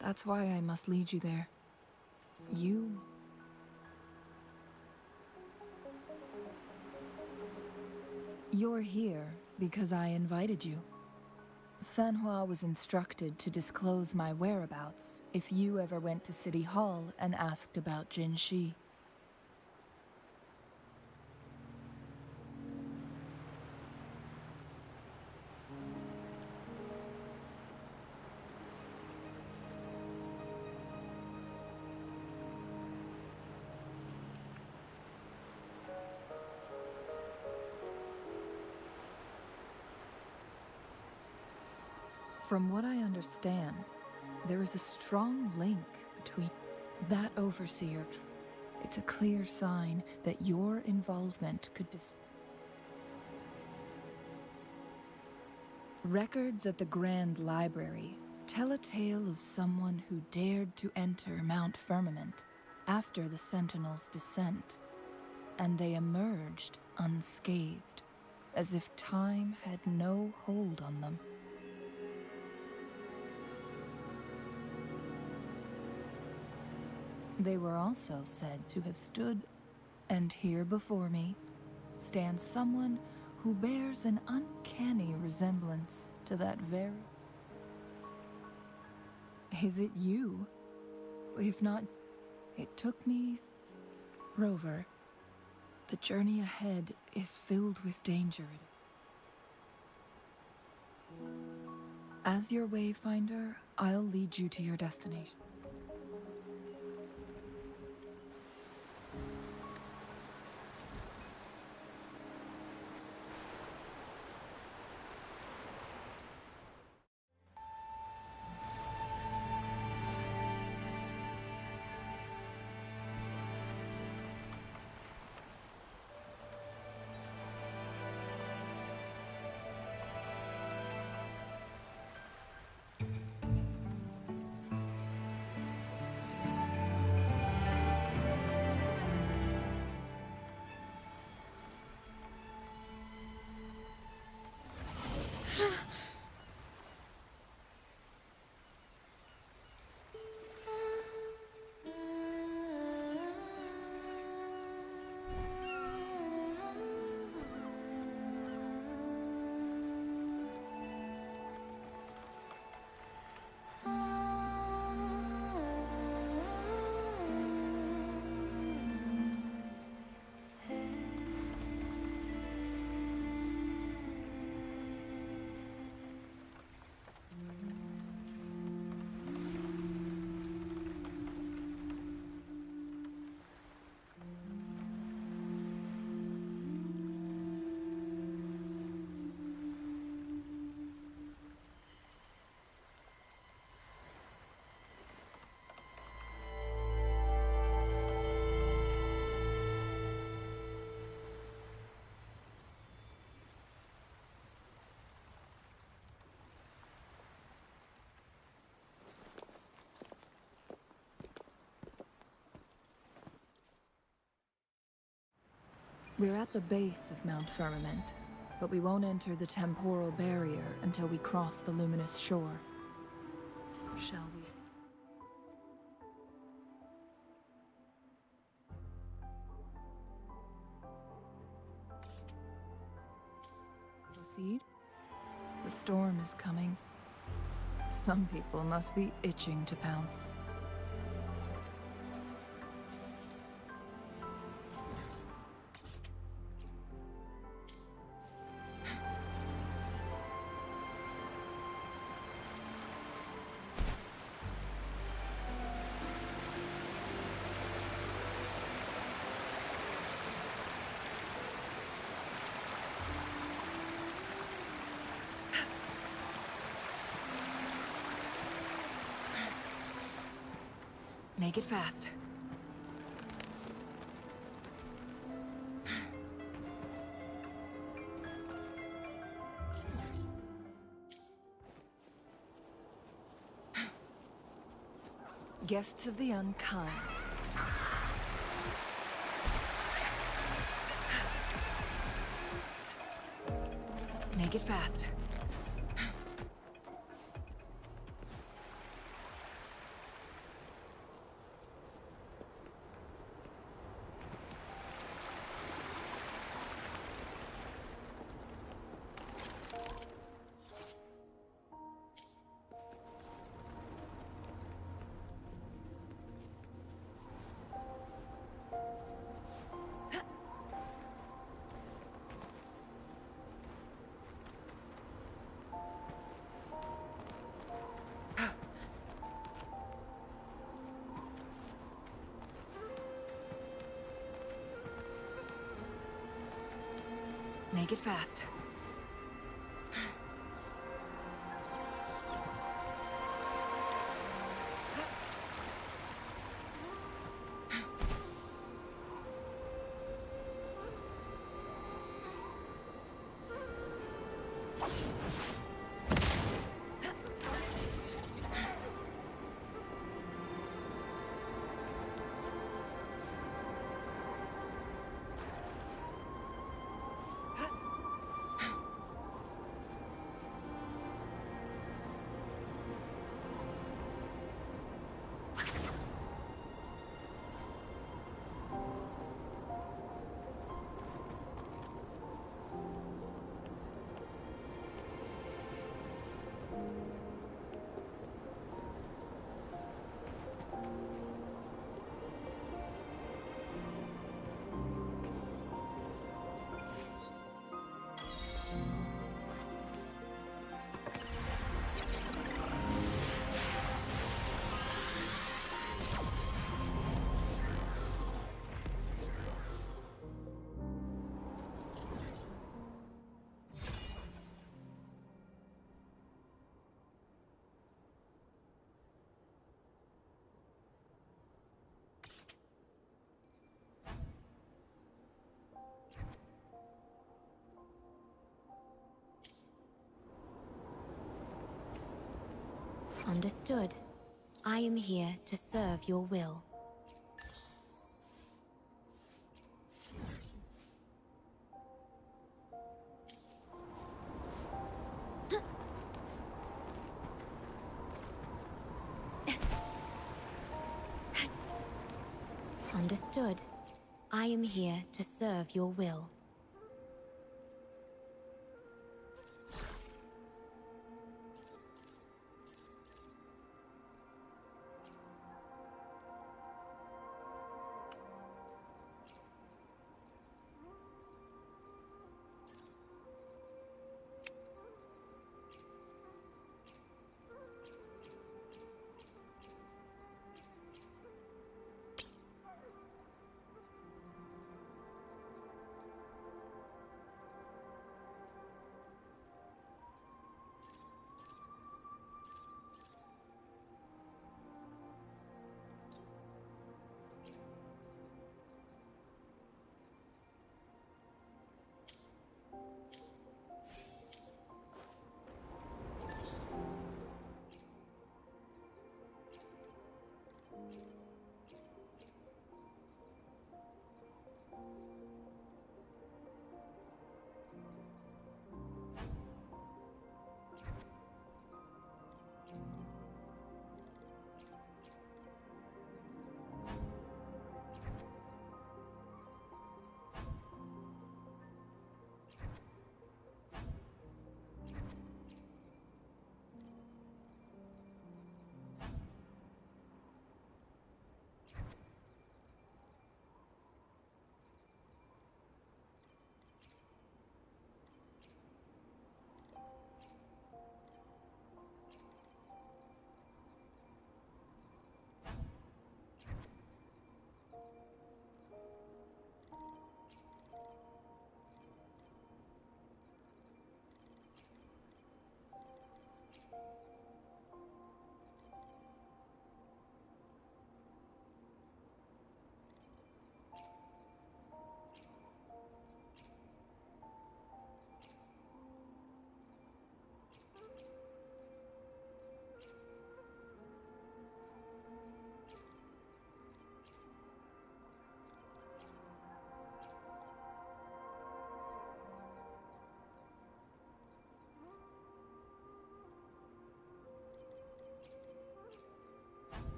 That's why I must lead you there. You're here because I invited you. Sanhua was instructed to disclose my whereabouts if you ever went to City Hall and asked about Jinshi. From what I understand, there is a strong link between that overseer. It's a clear sign that your involvement could Records at the Grand Library tell a tale of someone who dared to enter Mount Firmament after the Sentinels' descent, and they emerged unscathed, as if time had no hold on them. They were also said to have stood, and here before me stands someone who bears an uncanny resemblance to that very... Is it you? If not, it took me... Rover, the journey ahead is filled with danger. As your wayfinder, I'll lead you to your destination. We're at the base of Mount Firmament, but we won't enter the temporal barrier until we cross the luminous shore. Shall we? Proceed? The storm is coming. Some people must be itching to pounce. Make it fast. Guests of the unkind. Make it fast. Make it fast. Understood. I am here to serve your will. Understood. I am here to serve your will.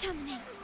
Terminate.